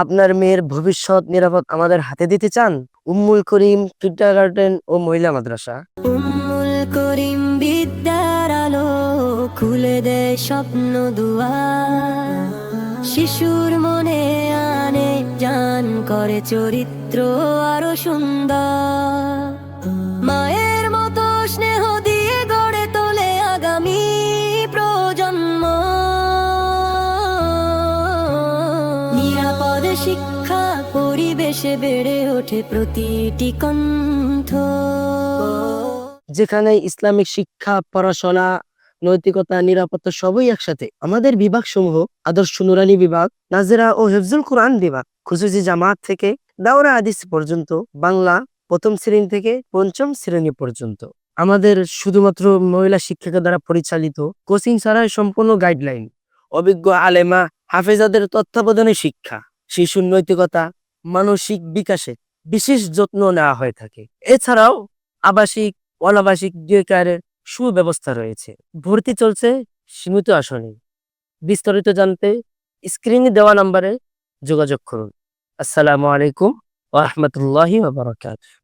আপনার মেয়ের ভবিষ্যৎ নিরাপদ আমাদের হাতে দিতে চান? উম্মুল করিম কিন্ডারগার্টেন ও মহিলা মাদ্রাসা। উম্মুল করিম বিদ্যার আলো খুলে দেয় স্বপ্ন দুয়ার, শিশুর মনে আনে জান করে চরিত্র আরো সুন্দর। মায়ের মতো স্নেহ দিয়ে গড়ে তোলে আগামী প্রজন্ম। নিরাপদ শিক্ষা পরিবেশে বেড়ে ওঠে প্রতিটি কণ্ঠ। যেখানে ইসলামিক শিক্ষা, পড়াশোনা, নৈতিকতা, নিরাপত্তা সবই একসাথে। আমাদের বিভাগ সমূহ আদর্শ নুরানি বিভাগ, নাজেরা ও হেফজুল কোরআন বিভাগ, খুসুসি জামাত থেকে দাওরা হাদিস পর্যন্ত, বাংলা প্রথম শ্রেণী থেকে পঞ্চম শ্রেণী পর্যন্ত। আমাদের শুধুমাত্র মহিলা শিক্ষকের দ্বারা পরিচালিত, কোচিং ছাড়াই সম্পূর্ণ গাইডলাইন, অভিজ্ঞ আলেমা হাফেজাদের তত্ত্বাবধানে শিক্ষা, শিশুর নৈতিকতা, মানসিক বিকাশে বিশেষ যত্ন নেওয়া হয়ে থাকে। এছাড়াও আবাসিক, অনাবাসিক ডে কেয়ারের সুব্যবস্থা রয়েছে। ভর্তি চলছে সীমিত আসনে। বিস্তারিত জানতে স্ক্রিনে দেওয়া নম্বরে যোগাযোগ করুন। আসসালামু আলাইকুম ওয়া রাহমাতুল্লাহি ওয়া বারাকাতুহু।